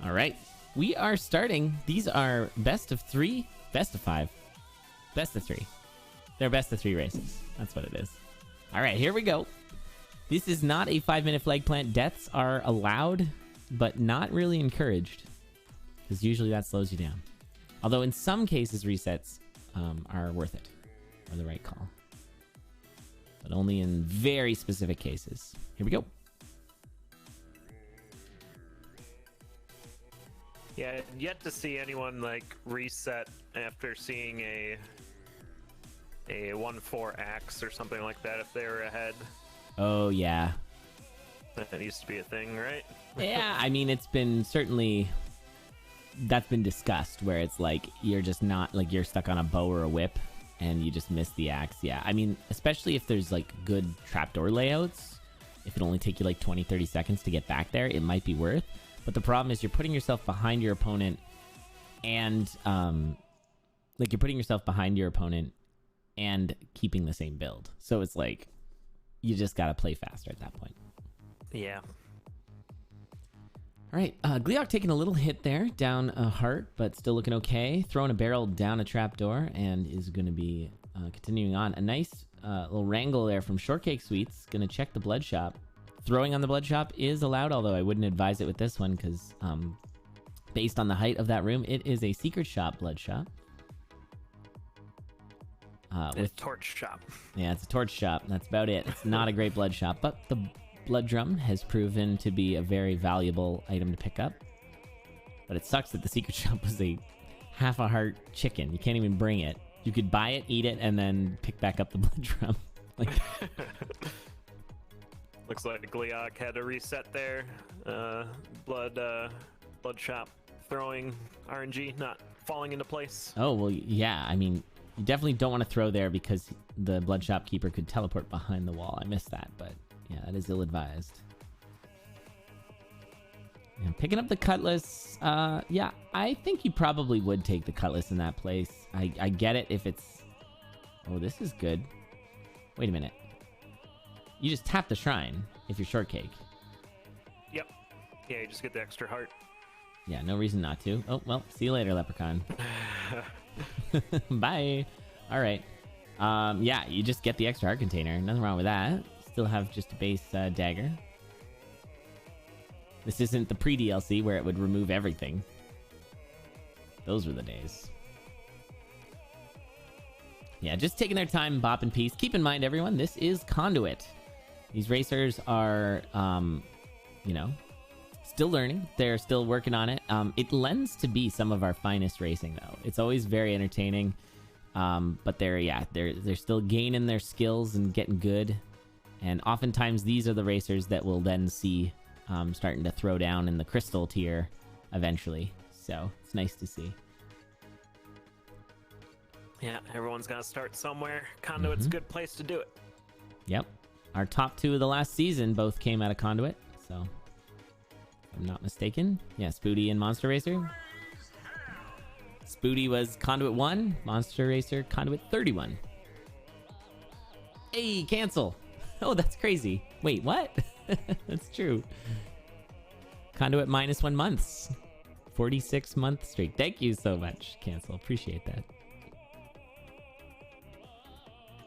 All right. We are starting. These are best of 3, best of 5, best of 3. They're best of 3 races. That's what it is. All right, here we go. This is not a 5-minute flag plant. Deaths are allowed, but not really encouraged, because usually that slows you down. Although in some cases, resets are worth it, or the right call. But only in very specific cases. Here we go. Yeah, yet to see anyone like reset after seeing a 1-4 axe or something like that if they were ahead. Oh, yeah. That used to be a thing, right? Yeah, I mean, it's been certainly... That's been discussed, where it's like, you're just not... Like, you're stuck on a bow or a whip, and you just miss the axe. Yeah, I mean, especially if there's, like, good trapdoor layouts. If it only take you, like, 20, 30 seconds to get back there, it might be worth. But the problem is you're putting yourself behind your opponent, and, like, you're putting yourself behind your opponent and keeping the same build. So it's like, you just gotta play faster at that point. Yeah. All right, Gleeok taking a little hit there, down a heart, but still looking okay. Throwing a barrel down a trapdoor, and is going to be continuing on. A nice little wrangle there from Shortcakesweets. Going to check the blood shop. Throwing on the blood shop is allowed, although I wouldn't advise it with this one, because based on the height of that room, it is a secret shop blood shop. With a torch shop. Yeah, it's a torch shop. That's about it. It's not a great blood shop, but the blood drum has proven to be a very valuable item to pick up. But it sucks that the secret shop was a half a heart chicken. You can't even bring it. You could buy it, eat it, and then pick back up the blood drum. Like, looks like Gleeok had a reset there. Blood shop throwing RNG not falling into place. oh, well, yeah. I mean, you definitely don't want to throw there because the blood shop keeper could teleport behind the wall. I missed that, but yeah, that is ill-advised. And picking up the cutlass, yeah, I think you probably would take the cutlass in that place. I get it if it's... Oh, this is good. Wait a minute. You just tap the shrine if you're Shortcake. Yep. Yeah, you just get the extra heart. Yeah, no reason not to. Oh, well, see you later, Leprechaun. Bye. All right. Yeah, you just get the extra heart container. Nothing wrong with that. Still have just a base dagger. This isn't the pre-DLC where it would remove everything. Those were the days. Yeah, just taking their time, bopping piece. Keep in mind, everyone, this is CoNDUIT. These racers are, you know, still learning. They're still working on it. It lends to be some of our finest racing, though. It's always very entertaining. But they're still gaining their skills and getting good. And oftentimes these are the racers that we'll then see starting to throw down in the crystal tier eventually. So it's nice to see. Yeah, everyone's got to start somewhere. CoNDUIT's a good place to do it. Yep. Our top 2 of the last season both came out of CoNDUIT. So if I'm not mistaken. Yeah, Spooty and Monster Racer. Spooty was CoNDUIT 1. Monster Racer, CoNDUIT 31. Hey, cancel. Oh, that's crazy. Wait, what? That's true. CoNDUIT -1 months. 46-month streak. Thank you so much, cancel. Appreciate that.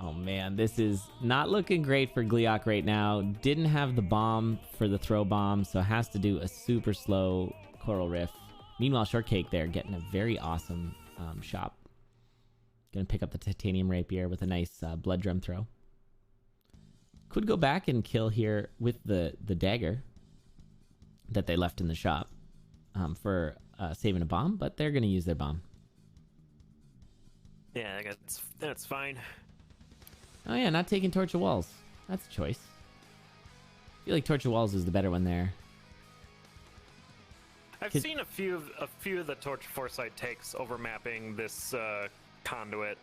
Oh, man. This is not looking great for Gleeok right now. Didn't have the bomb for the throw bomb, so has to do a super slow Coral Riff. Meanwhile, Shortcake there getting a very awesome shop. Gonna pick up the Titanium Rapier with a nice blood drum throw. Could go back and kill here with the dagger that they left in the shop for saving a bomb, but they're gonna use their bomb. Yeah, I guess that's fine. Oh yeah, not taking Torch of Walls. That's a choice. I feel like Torch of Walls is the better one there. I've seen a few of the Torch of Foresight takes overmapping this CoNDUIT,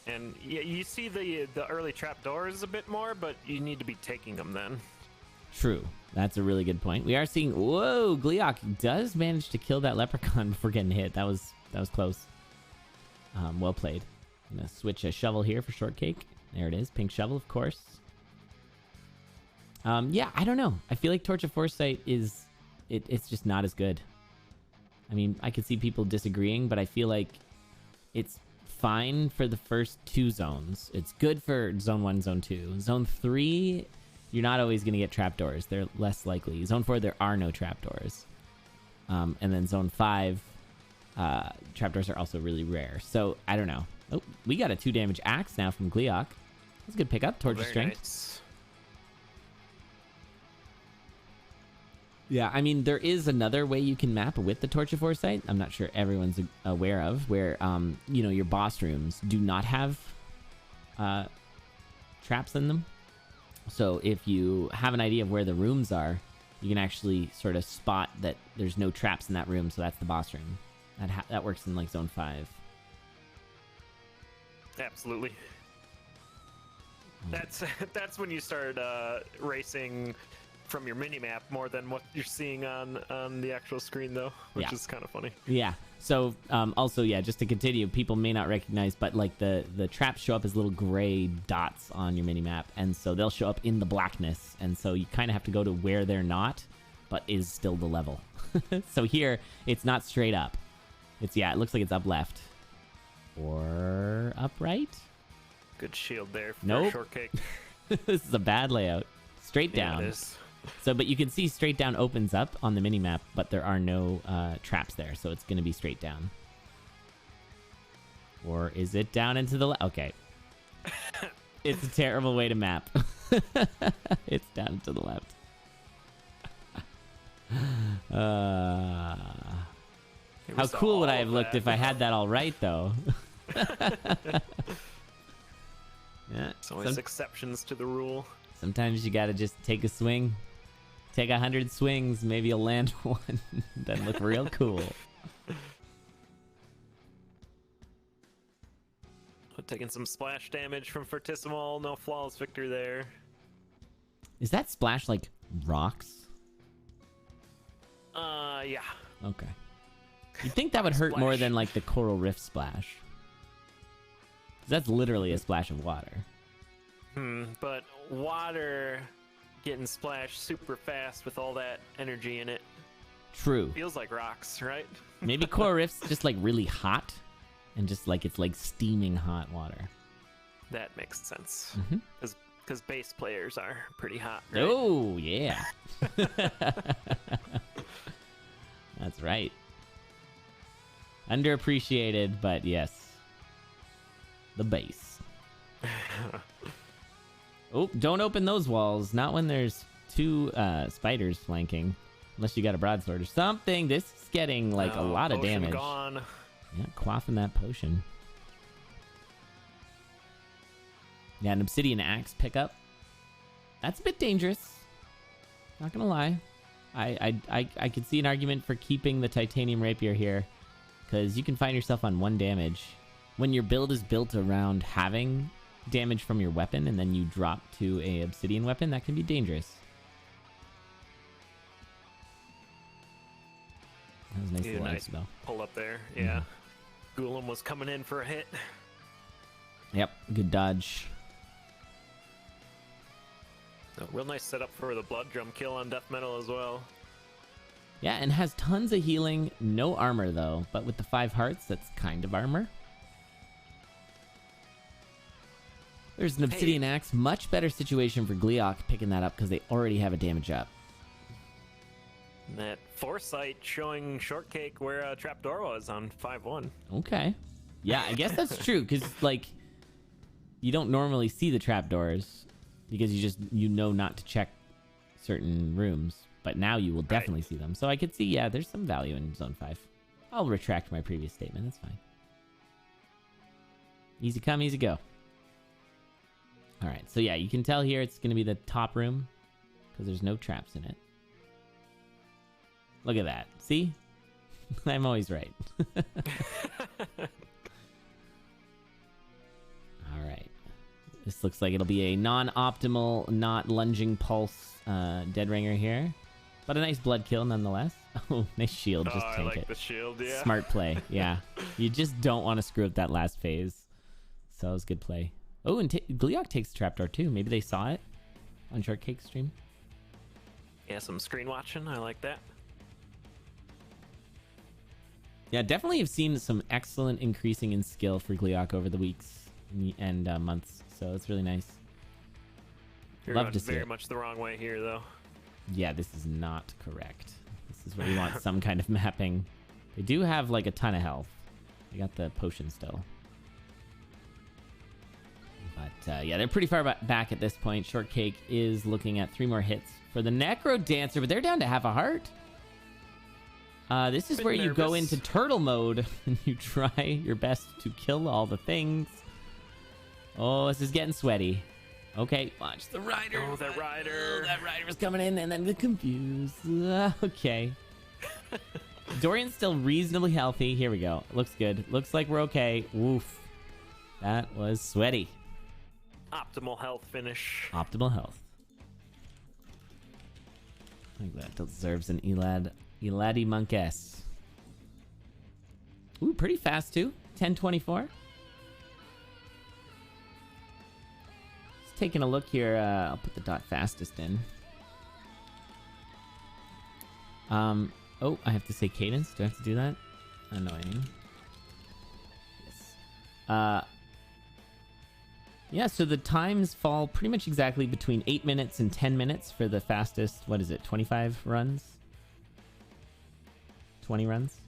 and you see the early trapdoors a bit more, but you need to be taking them then. True, that's a really good point. We are seeing. Whoa, Gleeok does manage to kill that Leprechaun before getting hit. That was close. Well played. I'm gonna switch a shovel here for Shortcake. There it is, pink shovel, of course. Yeah, I don't know. I feel like Torch of Foresight is... It's just not as good. I mean, I could see people disagreeing, but I feel like it's fine for the first 2 zones. It's good for zone 1, zone 2. Zone 3, you're not always going to get trapdoors. They're less likely. Zone 4, there are no trapdoors. And then zone 5, trapdoors are also really rare. So, I don't know. Oh, we got a 2 damage axe now from Gleeok. That's a good pickup. Torch of Strength. Nice. Yeah, I mean, there is another way you can map with the Torch of Foresight. I'm not sure everyone's aware of, where, you know, your boss rooms do not have traps in them. So if you have an idea of where the rooms are, you can actually sort of spot that there's no traps in that room, so that's the boss room. That works in, like, Zone 5. Absolutely. That's when you start racing from your mini-map more than what you're seeing on the actual screen, though, which is kind of funny. Yeah. So, also, yeah, just to continue, people may not recognize, but, like, the traps show up as little gray dots on your mini-map, and so they'll show up in the blackness, and so you kind of have to go to where they're not, but is still the level. So here, it's not straight up. It looks like it's up left. Or up right? Good shield there for Nope. Shortcake. This is a bad layout. Straight down. Yeah, it is. So, but you can see straight down opens up on the mini-map, but there are no traps there, so it's going to be straight down. Or is it down into the left? Okay. It's a terrible way to map. It's down to the left. How cool would I have looked if I had that all right, though? Yeah. There's always exceptions to the rule. Sometimes you gotta just take a swing. Take 100 swings, maybe you'll land one. Then look real cool. Taking some splash damage from Fortissimo. No flawless victory there. Is that splash like rocks? Yeah. Okay. You'd think that would hurt more than like the Coral Rift splash. 'Cause that's literally a splash of water. But water getting splashed super fast with all that energy in it. True. Feels like rocks, right? Maybe Coral Rift's just like really hot. And just like it's like steaming hot water. That makes sense. Because bass players are pretty hot, right? Oh, yeah. That's right. Underappreciated, but yes. The bass. Oh, don't open those walls. Not when there's 2 spiders flanking. Unless you got a broadsword or something. This is getting like a lot of damage. Gone. Yeah, quaffing that potion. Yeah, an obsidian axe pickup. That's a bit dangerous. Not gonna lie. I could see an argument for keeping the titanium rapier here, because you can find yourself on 1 damage. When your build is built around having damage from your weapon and then you drop to a obsidian weapon, that can be dangerous. That was a nice little ice spell. Pull up there, yeah. Ghoulam was coming in for a hit. Yep, good dodge. A real nice setup for the blood drum kill on death metal as well. Yeah, and has tons of healing. No armor, though. But with the 5 hearts, that's kind of armor. There's an obsidian axe. Much better situation for Gleeok picking that up because they already have a damage up. And that foresight showing Shortcake where a trapdoor was on 5-1. Okay. Yeah, I guess that's true because, like, you don't normally see the trapdoors because you know not to check certain rooms. But now you will definitely see them. So I could see, yeah, there's some value in Zone 5. I'll retract my previous statement. That's fine. Easy come, easy go. All right. So, yeah, you can tell here it's going to be the top room because there's no traps in it. Look at that. See? I'm always right. All right. This looks like it'll be a non-optimal, not lunging pulse dead ringer here. But a nice blood kill nonetheless. Oh, nice shield. Just tank I like it. the shield, yeah. Smart play, yeah. You just don't want to screw up that last phase. So it was good play. Oh, and Gleeok takes the trapdoor too. Maybe they saw it on Shortcake's stream. Yeah, some screen watching. I like that. Yeah, definitely have seen some excellent increasing in skill for Gleeok over the weeks and months. So it's really nice. You're Love going to see very it. much the wrong way here, though. Yeah, this is not correct. This is where you want some kind of mapping. They do have like a ton of health. They got the potion still. But yeah, they're pretty far back at this point. Shortcake is looking at 3 more hits for the Necro Dancer, but they're down to half a heart. This is where you go into turtle mode and you try your best to kill all the things. Oh, this is getting sweaty. Okay, watch the rider. Oh, that rider. Oh, that rider was coming in and then the confused. Okay. Dorian's still reasonably healthy. Here we go. Looks good. Looks like we're okay. Woof. That was sweaty. Optimal health finish. Optimal health. I think that deserves an Eladi Monk S. Ooh, pretty fast too. 10:24. Just taking a look here. I'll put the dot fastest in. Oh, I have to say cadence. Do I have to do that? Annoying. Yes. Yeah, so the times fall pretty much exactly between 8 minutes and 10 minutes for the fastest, what is it, 25 runs? 20 runs?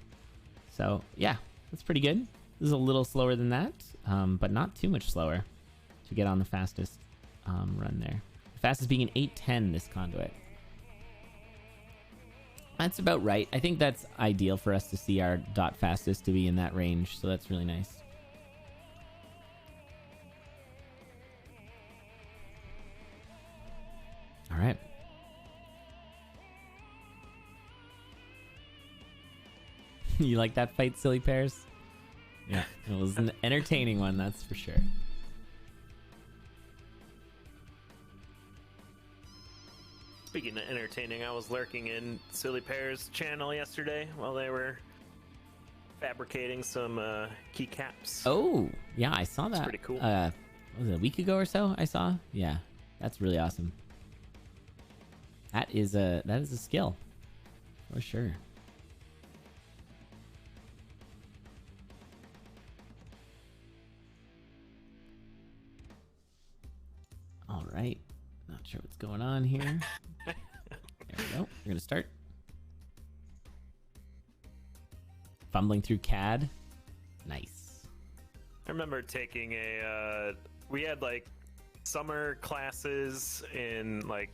So, yeah, that's pretty good. This is a little slower than that, but not too much slower to get on the fastest run there. The fastest being an 8:10 this conduit. That's about right. I think that's ideal for us to see our dot fastest to be in that range, so that's really nice. All right. You like that fight, Silly Pears? Yeah, it was an entertaining one, that's for sure. Speaking of entertaining, I was lurking in Silly Pear's channel yesterday while they were fabricating some keycaps. Oh, yeah, I saw that. That's pretty cool. Was it a week ago or so? I saw. Yeah, that's really awesome. That is a skill, for sure. All right, not sure what's going on here. There we go. We're gonna start. Fumbling through CAD. Nice. I remember taking we had like summer classes in like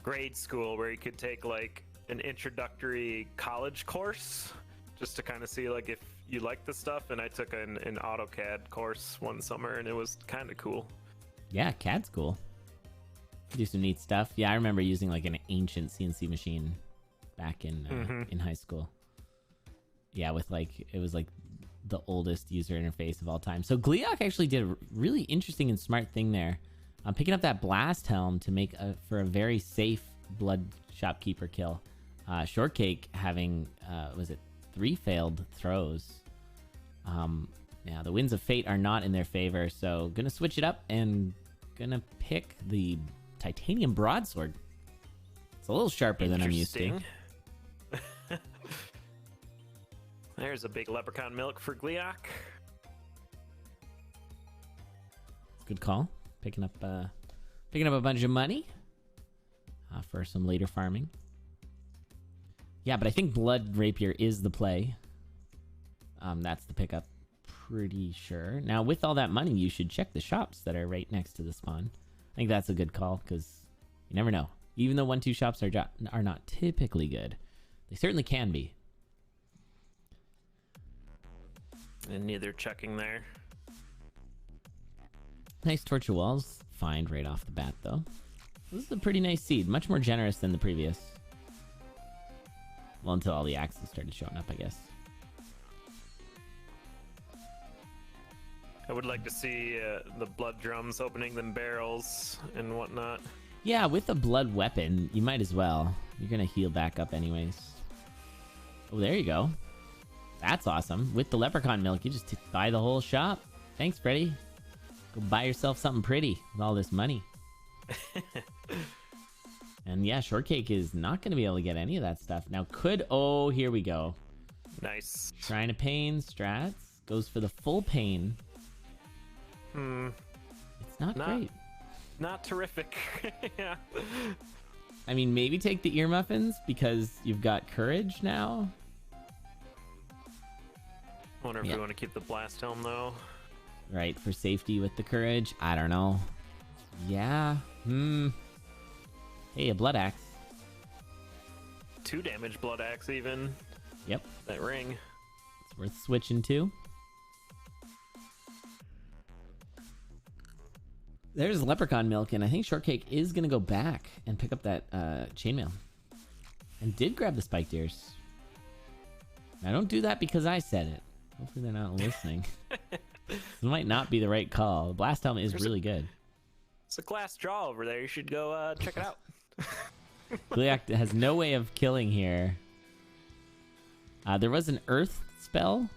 grade school where you could take like an introductory college course just to kind of see like if you like the stuff, and I took an AutoCAD course one summer and it was kind of cool. Yeah, CAD's cool. Do some neat stuff. Yeah, I remember using like an ancient CNC machine back in high school. Yeah, with like, it was like the oldest user interface of all time. So Gleeok actually did a really interesting and smart thing there. Picking up that blast helm to make for a very safe blood shopkeeper kill. Shortcake having, was it 3 failed throws? Yeah, the winds of fate are not in their favor, so gonna switch it up and gonna pick the titanium broadsword. It's a little sharper than I'm used to. There's a big leprechaun milk for Gleeok. Good call. Picking up a bunch of money for some later farming. Yeah, but I think blood rapier is the play. That's the pickup, pretty sure. Now, with all that money, you should check the shops that are right next to the spawn. I think that's a good call because you never know. Even though 1-2 shops are not typically good, they certainly can be. And neither checking there. Nice torture walls find right off the bat, though. This is a pretty nice seed. Much more generous than the previous. Well, until all the axes started showing up, I guess. I would like to see the blood drums opening them barrels and whatnot. Yeah, with a blood weapon, you might as well. You're going to heal back up anyways. Oh, there you go. That's awesome. With the leprechaun milk, you just buy the whole shop. Thanks, Freddy. Go buy yourself something pretty with all this money. And yeah, Shortcake is not going to be able to get any of that stuff. Now, oh, here we go. Nice. Shrine of Pain, strats. Goes for the full pain. It's not great. Not terrific. Yeah. I mean, maybe take the ear muffins because you've got courage now. Wonder if we want to keep the blast helm though. Right, for safety with the courage. I don't know. Yeah. Hey, a blood axe. 2 damage blood axe even. Yep. That ring. It's worth switching to. There's leprechaun milk, and I think Shortcake is going to go back and pick up that chainmail. And did grab the spiked ears. Now, don't do that because I said it. Hopefully they're not listening. This might not be the right call. The blast helmet is really good. It's a glass jaw over there. You should go check it out. Gleeok has no way of killing here. There was an earth spell.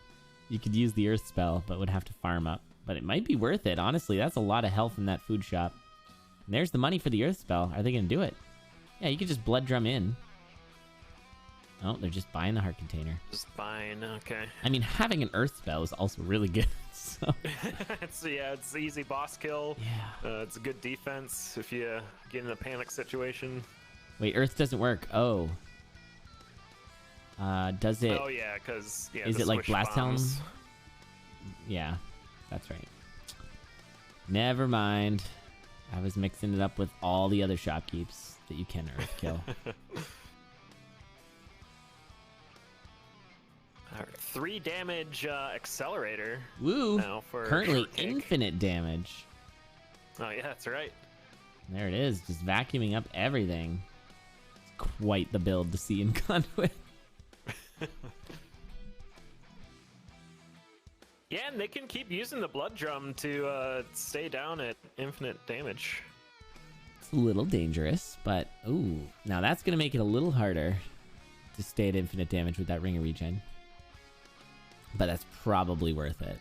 You could use the earth spell, but would have to farm up. But it might be worth it. Honestly, that's a lot of health in that food shop. And there's the money for the earth spell. Are they going to do it? Yeah, you could just blood drum in. Oh, they're just buying the heart container. Just buying, okay. I mean, having an earth spell is also really good. So. it's easy boss kill. Yeah. It's a good defense if you get in a panic situation. Wait, earth doesn't work. Oh. Does it? Oh yeah, because is it like blast helm? Yeah, that's right. Never mind. I was mixing it up with all the other shopkeeps that you can earth kill. Our 3 damage accelerator. Woo! Now for currently Shortcake. infinite damage. Oh yeah, that's right. There it is, just vacuuming up everything. It's quite the build to see in CoNDUIT. Yeah, and they can keep using the blood drum to stay down at infinite damage. It's a little dangerous, but ooh, now that's gonna make it a little harder to stay at infinite damage with that ring of regen. But that's probably worth it.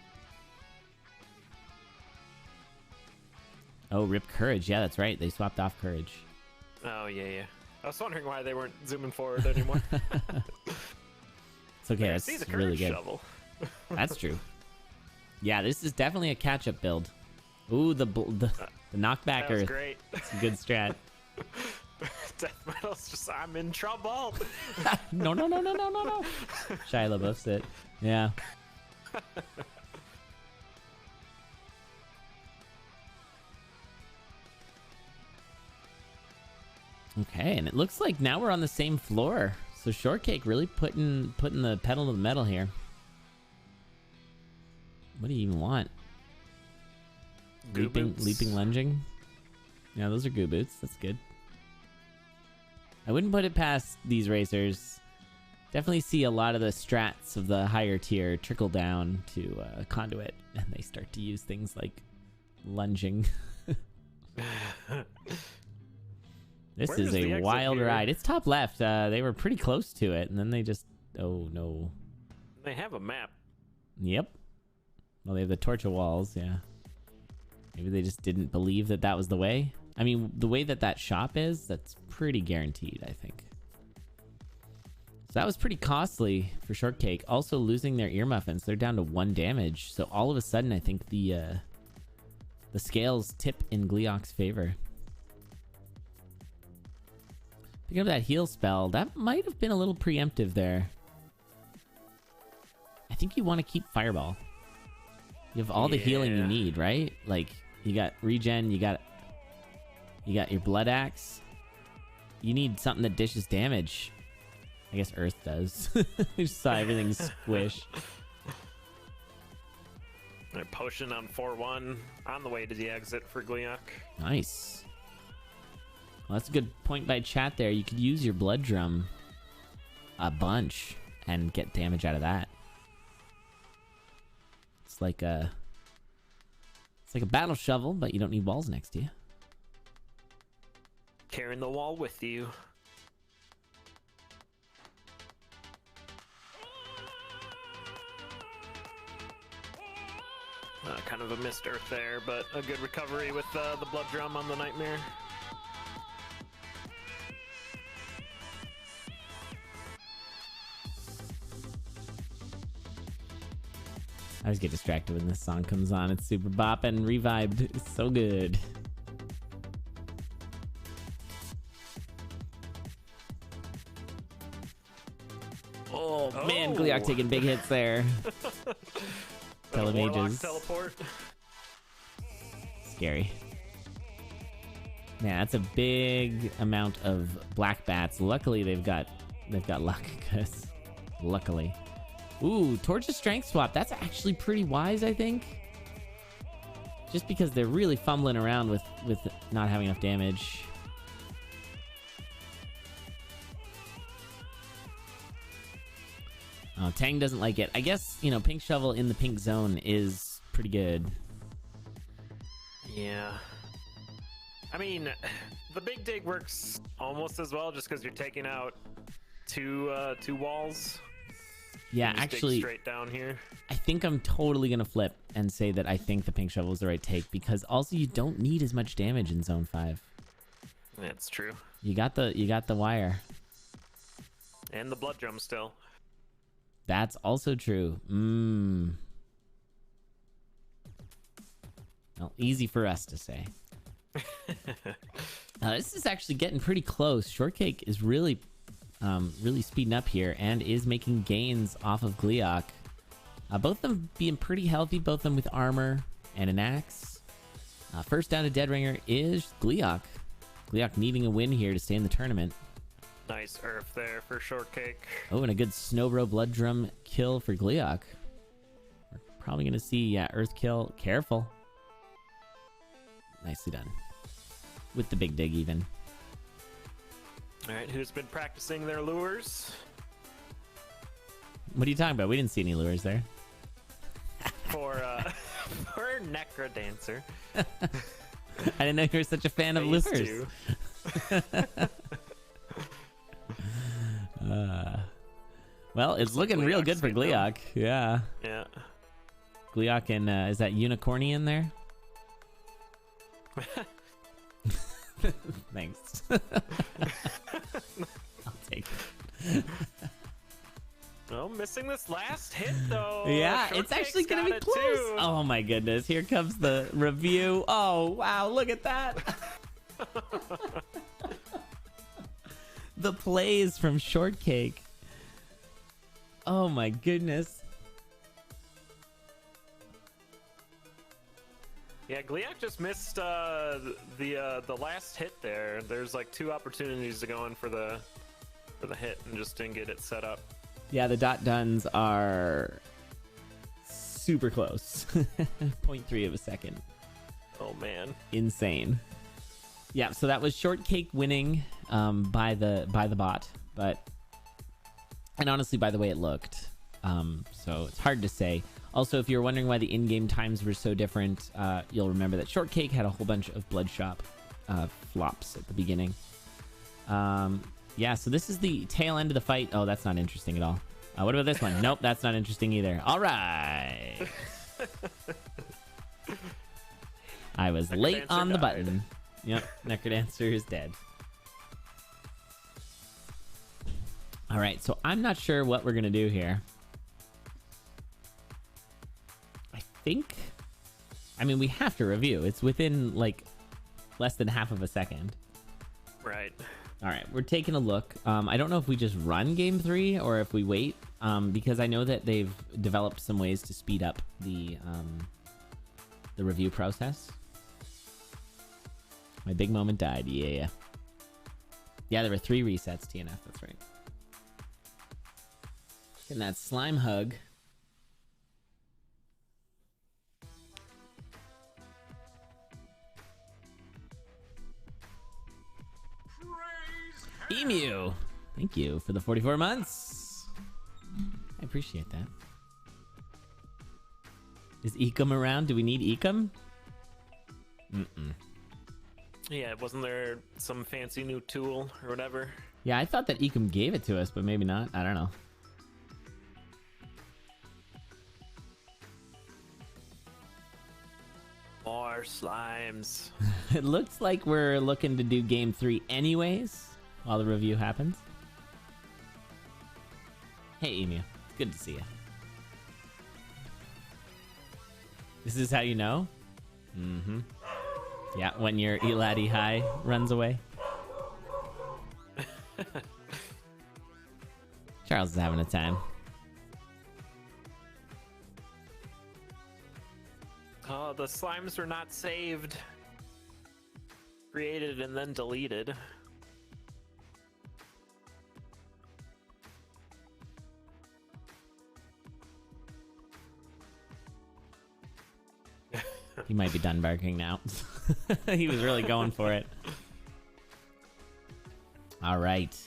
Oh, rip courage. Yeah, that's right. They swapped off courage. Oh yeah. I was wondering why they weren't zooming forward anymore. It's okay. That's really good. Shovel. That's true. Yeah, this is definitely a catch-up build. Ooh, the knockback that was earth. Great. It's a good strat. Death metal's just, I'm in trouble. No. Shia LaBeouf's it. Yeah. Okay, and it looks like now we're on the same floor. So Shortcake really putting the pedal to the metal here. What do you even want? Leaping, lunging. Yeah, those are goo boots. That's good. I wouldn't put it past these racers. Definitely see a lot of the strats of the higher tier trickle down to CoNDUIT, and they start to use things like lunging. This is a wild ride. It's top left. They were pretty close to it, and then they just... Oh, no. They have a map. Yep. Well, they have the torture walls, yeah. Maybe they just didn't believe that that was the way. I mean, the way that that shop is, that's pretty guaranteed, I think. So that was pretty costly for Shortcake. Also losing their ear muffins. They're down to 1 damage. So all of a sudden, I think the scales tip in Gleeok's favor. Picking up that heal spell, that might have been a little preemptive there. I think you want to keep Fireball. You have all the healing you need, right? Like, you got regen, you got your blood axe. You need something that dishes damage. I guess Earth does. We just saw everything squish. They're potion on 4-1 on the way to the exit for Gleeok. Nice. Well, that's a good point by chat there. You could use your blood drum a bunch and get damage out of that. It's like a battle shovel, but you don't need walls next to you. Carrying the wall with you. Kind of a missed earth there, but a good recovery with the blood drum on the nightmare. I always get distracted when this song comes on. It's super bopping, revived. It's so good. Oh, man, Gleeok taking big hits there. Telemages. Teleport. Scary. Man, that's a big amount of black bats. Luckily, they've got luck, because luckily. Ooh, Torch's strength swap. That's actually pretty wise, I think. Just because they're really fumbling around with not having enough damage. Oh, Tang doesn't like it. I guess, you know, Pink Shovel in the pink zone is pretty good. Yeah. I mean, the Big Dig works almost as well, just because you're taking out two walls. Yeah, just actually, dig straight down here. I think I'm totally gonna flip and say that I think the Pink Shovel is the right take, because also you don't need as much damage in Zone 5. That's true. You got the wire. And the blood drum still. That's also true. Well, easy for us to say. This is actually getting pretty close. Shortcake is really speeding up here and is making gains off of Gleeok. Both of them being pretty healthy, both of them with armor and an axe. First down to Dead Ringer is Gleeok. Gleeok needing a win here to stay in the tournament. Nice earth there for Shortcake. Oh, and a good Snowbro Blood Drum kill for Gleeok. We're probably going to see Earth kill. Careful. Nicely done. With the big dig even. All right, who's been practicing their lures? What are you talking about? We didn't see any lures there. For Necrodancer. I didn't know you were such a fan of lures. Well, it's looking real good for Gleeok. Yeah. Yeah. Gleeok and is that Unicornian there? Thanks. I'll take it. Well, missing this last hit though. Yeah, it's actually gonna be close. Too. Oh my goodness! Here comes the review. Oh wow! Look at that. The plays from Shortcake. Oh my goodness. Yeah, Gleeok just missed the last hit there. There's like 2 opportunities to go in for the hit and just didn't get it set up. Yeah, the dot duns are super close. 0.3 of a second. Oh man. Insane. Yeah, so that was Shortcake winning by the bot, and honestly by the way it looked. So it's hard to say. Also, if you're wondering why the in-game times were so different, you'll remember that Shortcake had a whole bunch of Bloodshop flops at the beginning. Yeah, so this is the tail end of the fight. Oh, that's not interesting at all. What about this one? Nope, that's not interesting either. All right. I was late on the button. Yep, Necrodancer is dead. All right, so I'm not sure what we're going to do here. I mean, we have to review. It's within like less than half of a second. Right. All right, we're taking a look. I don't know if we just run game 3 or if we wait, because I know that they've developed some ways to speed up the review process. My big moment died. Yeah, there were 3 resets. TNF. That's right. Getting that slime hug. Emu, thank you for the 44 months. I appreciate that. Is Ecom around? Do we need Ecom? Yeah, wasn't there some fancy new tool or whatever? Yeah, I thought that Ecom gave it to us, but maybe not. I don't know. More slimes. It looks like we're looking to do game 3 anyways while the review happens. Hey, Emu. It's good to see you. This is how you know? Mm-hmm. Yeah, when your Eladi High runs away. Charles is having a time. Oh, the slimes are not saved. Created and then deleted. He might be done barking now. He was really going for it. All right.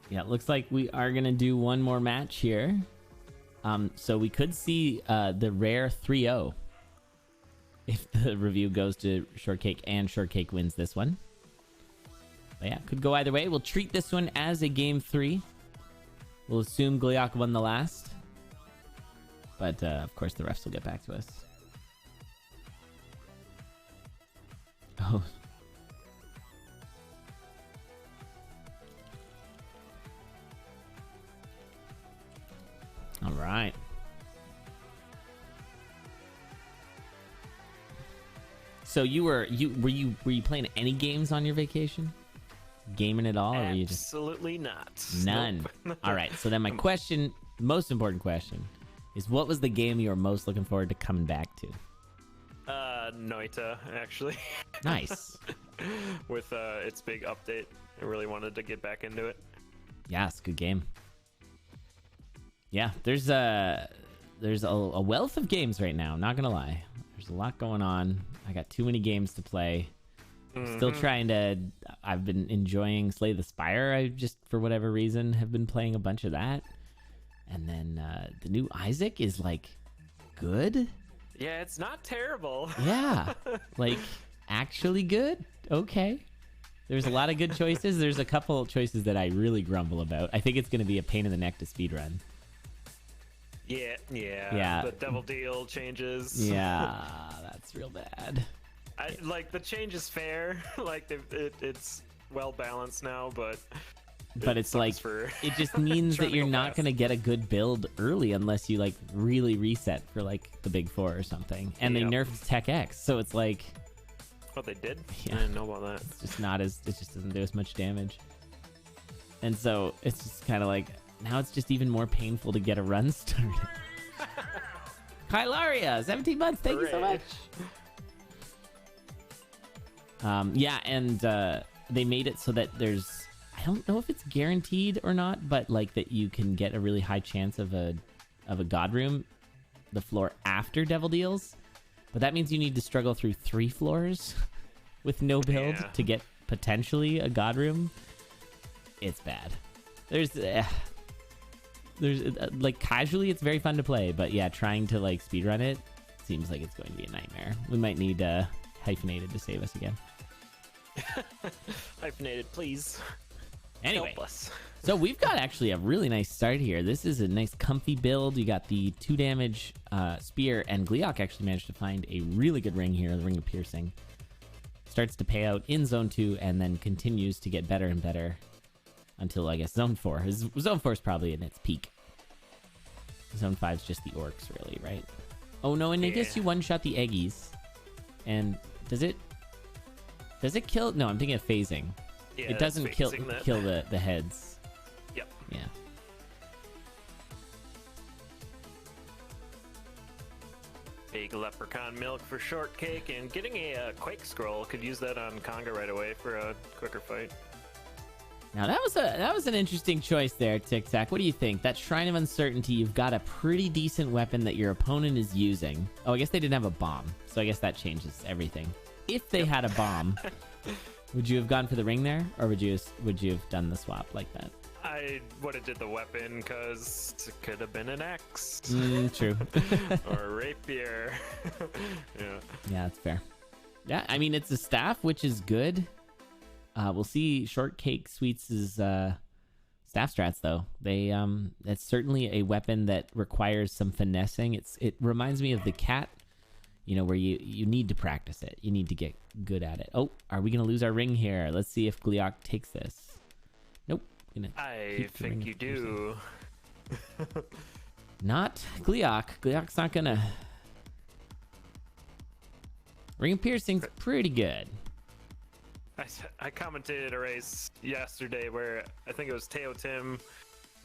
Yeah, it looks like we are going to do one more match here. So we could see the rare 3-0 if the review goes to Shortcake and Shortcake wins this one. But yeah, could go either way. We'll treat this one as a game 3. We'll assume Gleeok won the last. But of course the refs will get back to us. Oh. All right. So were you playing any games on your vacation? Gaming at all, or were you just absolutely not? None. Nope. All right. So then my question, most important question, is what was the game you were most looking forward to coming back to? Noita, actually. Nice. With its big update, I really wanted to get back into it. Yeah, it's a good game. Yeah, there's a wealth of games right now. I'm not gonna lie, there's a lot going on. I got too many games to play. Still trying to. I've been enjoying Slay the Spire. I just, for whatever reason, have been playing a bunch of that. And then the new Isaac is like good. Yeah, it's not terrible. Yeah, like actually good. Okay. There's a lot of good choices. There's a couple choices that I really grumble about. I think it's going to be a pain in the neck to speedrun. Yeah. The Devil Deal changes. Yeah, that's real bad. Like the change is fair. Like it's well balanced now, but it's like it just means that you're not going to get a good build early unless you like really reset for like the big 4 or something. And they nerfed Tech X, so it's like. Oh, they did? Yeah. I didn't know about that. It's just not as, it just doesn't do as much damage. And so it's just kind of like, now it's just even more painful to get a run started. Kylaria, 17 months, thank you so much. Yeah, and they made it so that there's, I don't know if it's guaranteed or not, but like that you can get a really high chance of a God Room, the floor after Devil Deals. But that means you need to struggle through 3 floors with no build to get potentially a God Room. It's bad. There's like casually it's very fun to play, but yeah, trying to like speedrun it seems like it's going to be a nightmare. We might need Hyphenated to save us again. Hyphenated, please. Anyway, help us. So we've got actually a really nice start here. This is a nice comfy build. You got the 2 damage spear, and Gleeok actually managed to find a really good ring here, the Ring of Piercing. Starts to pay out in Zone 2 and then continues to get better and better until, I guess, Zone 4. Zone 4 is probably in its peak. Zone 5 is just the orcs, really, right? Oh, no, and I guess you one-shot the Eggies. And does it kill? No, I'm thinking of phasing. Yeah, it doesn't kill the heads. Yep. Yeah. Big leprechaun milk for Shortcake, and getting a Quake Scroll. Could use that on Conga right away for a quicker fight. Now that was an interesting choice there, Tic Tac. What do you think? That Shrine of Uncertainty, you've got a pretty decent weapon that your opponent is using. Oh, I guess they didn't have a bomb, so I guess that changes everything. If they had a bomb, would you have gone for the ring there, or would you have done the swap like that? I would have did the weapon, because it could have been an axe. True. Or a rapier. Yeah. Yeah, that's fair. Yeah, I mean, it's a staff, which is good. We'll see Shortcakesweets' staff strats, though. That's certainly a weapon that requires some finessing. It reminds me of the cat, where you need to practice it. You need to get good at it. Oh, are we going to lose our ring here? Let's see if Gleeok takes this. Nope. I think you do. Not Gleeok. Gleeok's not going to Ring of Piercing's pretty good. I commentated a race yesterday where I think it was Teo Tim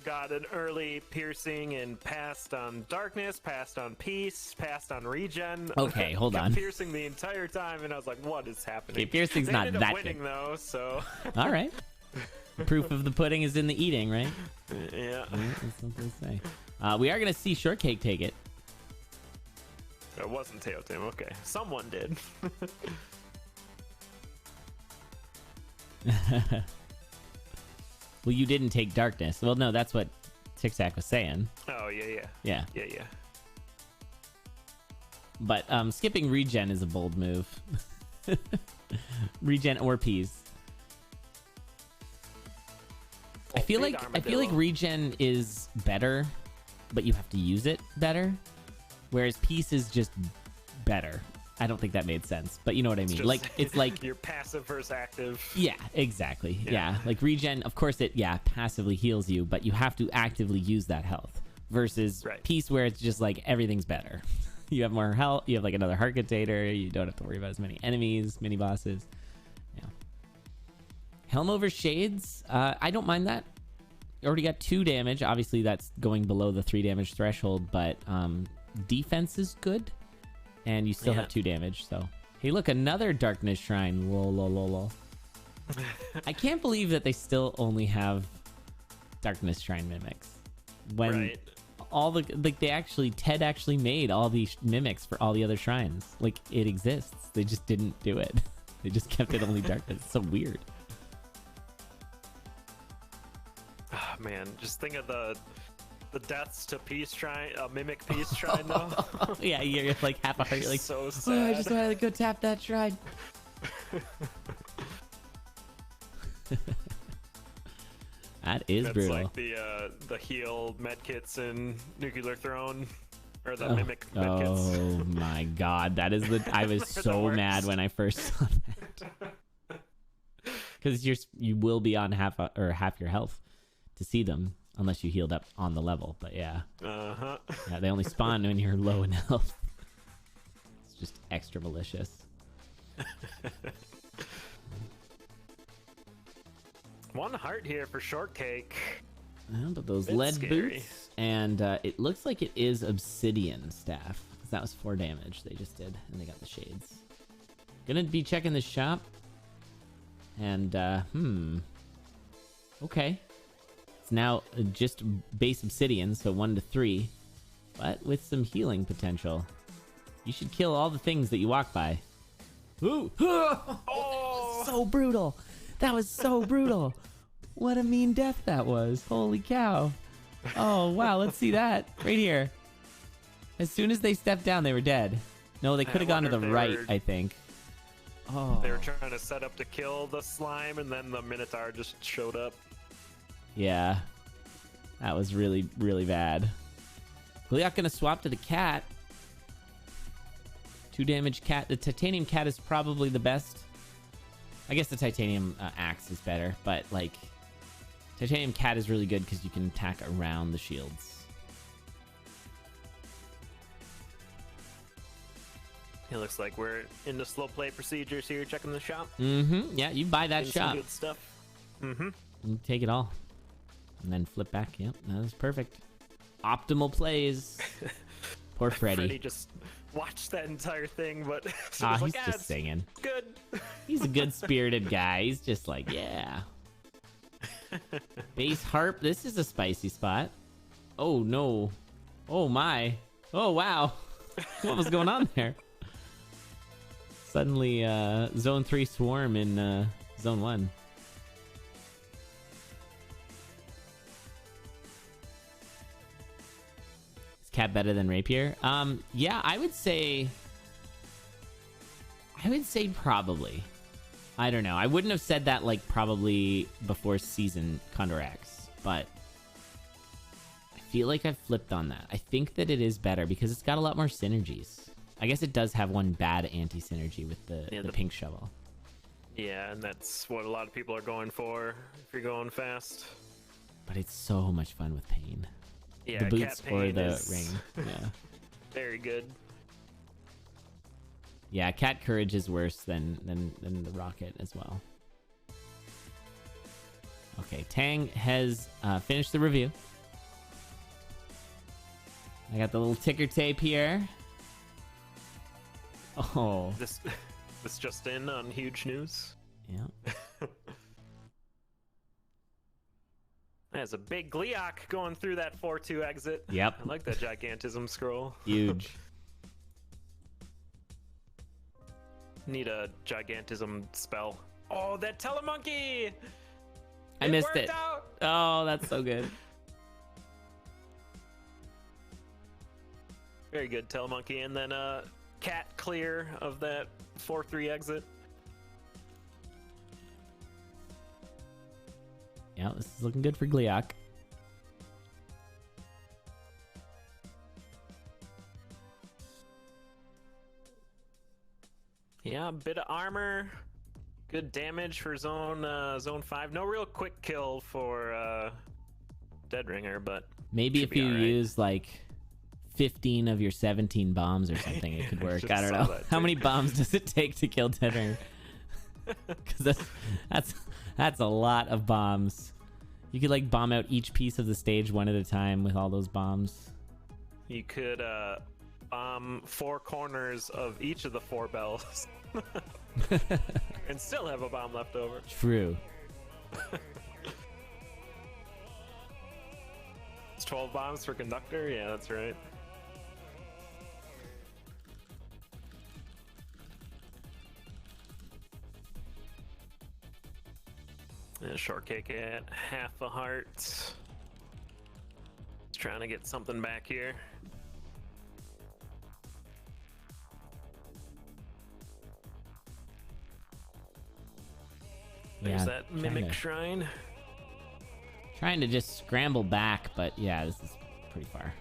got an early piercing and passed on darkness, passed on peace, passed on regen. Okay, hold kept on. piercing the entire time, and I was like, "What is happening?" Okay, piercing's they not ended up that winning good. though, so. All right. Proof of the pudding is in the eating, right? Yeah. That's what they say. We are gonna see Shortcake take it. It wasn't Teo Tim. Okay, someone did. Well, you didn't take darkness. Well, no, that's what Tic Tac was saying. Oh yeah. Yeah. Yeah. But skipping regen is a bold move. Regen or peas. I feel like regen is better, but you have to use it better. Whereas peace is just better. I don't think that made sense, but you know what I mean. Like it's like you're passive versus active. Yeah, exactly. Yeah. Like regen, of course it passively heals you, but you have to actively use that health. Versus peace, where it's just like everything's better. You have more health. You have like another heart container. You don't have to worry about as many enemies, mini bosses. Yeah. Helm over shades. I don't mind that. You already got 2 damage. Obviously, that's going below the 3 damage threshold, but defense is good. And you still have 2 damage, so... Hey, look, another Darkness Shrine. Lol, lol, lol, lol. I can't believe that they still only have Darkness Shrine mimics. When all the... Like, Ted actually made all these mimics for all the other shrines. Like, it exists. They just didn't do it. They just kept it only Darkness. It's so weird. Oh, man. Just think of the deaths to peace shrine, mimic peace shrine though. Yeah, you're like half a heart. You're like, so sad. Oh, I just wanted to go tap that shrine. That is That's brutal. like the heal medkits in Nuclear Throne, or the mimic medkits. Oh my god, that is the. I was so mad when I first saw that. Because you will be on half your health to see them. Unless you healed up on the level, but yeah. Yeah, they only spawn when you're low in health. It's just extra malicious. 1 heart here for Shortcake. But those lead boots, and it looks like it is obsidian staff. That was 4 damage they just did, and they got the shades. Gonna be checking the shop, and okay. Now just base obsidian, so 1 to 3, but with some healing potential. You should kill all the things that you walk by. Ooh! Oh, so brutal. That was so brutal. What a mean death that was. Holy cow. Oh wow, let's see that right here. As soon as they stepped down, they were dead. No, they could have gone to the right, I think. Oh. They were trying to set up to kill the slime, and then the Minotaur just showed up. Yeah, that was really, really bad. Gleeok gonna swap to the cat. 2 damage cat. The titanium cat is probably the best. I guess the titanium axe is better, but like titanium cat is really good because you can attack around the shields. It looks like we're into slow play procedures here. Checking the shop. Yeah, you buy that shop. Some good stuff. You take it all. And then flip back. Yep, that was perfect. Optimal plays. Poor Freddy. Freddy just watched that entire thing, but he's just singing. Good. He's a good-spirited guy. He's just like, yeah. Bass harp. This is a spicy spot. Oh, no. Oh, my. Oh, wow. What was going on there? Suddenly, Zone 3 swarm in Zone 1. Cat better than Rapier? Yeah, I would say probably. I don't know. I wouldn't have said that like probably before season CoNDUIT X, but I feel like I've flipped on that. I think that it is better because it's got a lot more synergies. I guess it does have one bad anti-synergy with the pink shovel. Yeah, and that's what a lot of people are going for if you're going fast. But it's so much fun with pain. Yeah, the boots or the ring. Yeah. Very good. Yeah, Cat Courage is worse than the Rocket as well. Okay, Tang has finished the review. I got the little ticker tape here. Oh. This just in on huge news. Yeah. There's a big Gleeok going through that 4-2 exit. Yep. I like that gigantism scroll. Huge. Need a gigantism spell. Oh, that telemonkey! I missed worked it. Out. Oh, that's so good. Very good, telemonkey. And then cat clear of that 4-3 exit. Yeah, this is looking good for Gleeok. Yeah, a bit of armor. Good damage for zone 5. No real quick kill for Deadringer, but maybe if you right. use like 15 of your 17 bombs or something, it could work. I don't know. How many bombs does it take to kill Deadringer? Because that's a lot of bombs. You could like bomb out each piece of the stage one at a time with all those bombs. You could bomb 4 corners of each of the 4 bells. And still have a bomb left over. True. It's 12 bombs for conductor? Yeah, that's right. And Shortcake at half a heart. Just trying to get something back here. There's that Mimic Shrine. Trying to just scramble back, but yeah, this is pretty far.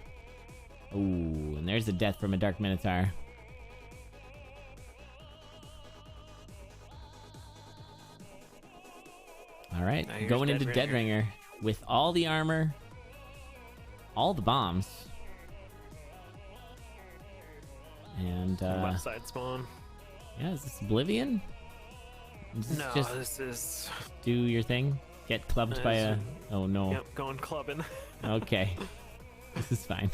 Ooh, and there's a death from a Dark Minotaur. All right, going into Deadringer with all the armor, all the bombs, and left side spawn. Yeah, is this Oblivion? No, just this is do your thing. Get clubbed by a. Oh no. Yep, going clubbing. Okay, this is fine.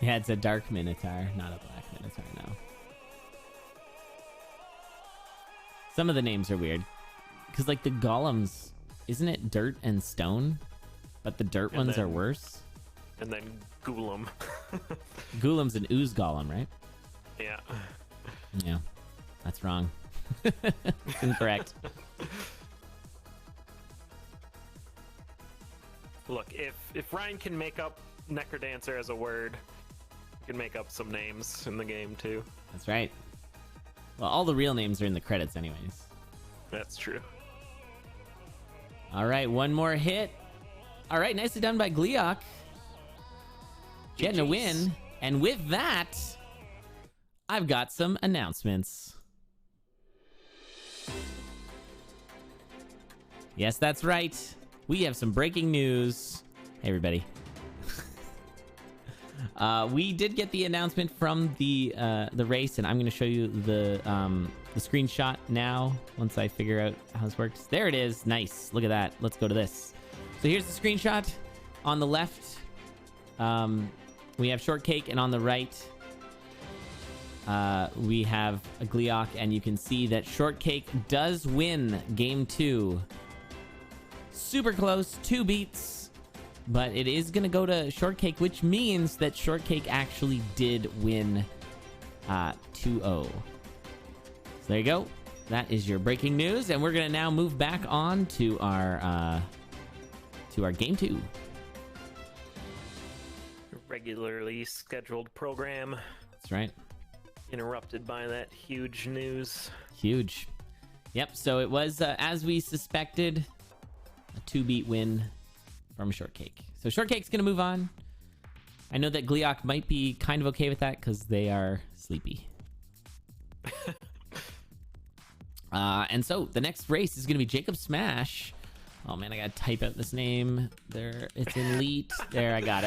Yeah, it's a Dark Minotaur, not a Black Minotaur. No. Some of the names are weird, because like the golems, isn't it dirt and stone? But the dirt ones are worse. And then Golem. Golem's an ooze golem, right? Yeah. Yeah, that's wrong. Incorrect. Look, if Ryan can make up Necrodancer as a word, he can make up some names in the game too. That's right. Well, all the real names are in the credits anyways. That's true. All right, one more hit. All right, nicely done by Gleeok. Getting a win. And with that, I've got some announcements. Yes, that's right. We have some breaking news. Hey, everybody. We did get the announcement from the race, and I'm going to show you the screenshot now once I figure out how this works. There it is. Nice. Look at that. Let's go to this. So here's the screenshot. On the left, we have Shortcake, and on the right, we have a Gleeok, and you can see that Shortcake does win game 2. Super close, 2 beats, but it is going to go to Shortcake, which means that Shortcake actually did win 2-0. So there you go. That is your breaking news, and we're going to now move back on to our game 2. Regularly scheduled program. That's right. Interrupted by that huge news. Huge. Yep, so it was, as we suspected, a 2-beat win from Shortcake. So Shortcake's going to move on. I know that Gleeok might be kind of okay with that because they are sleepy. And so the next race is going to be Jacob Smash. Oh man, I got to type out this name. There, it's Elite. There, I got it.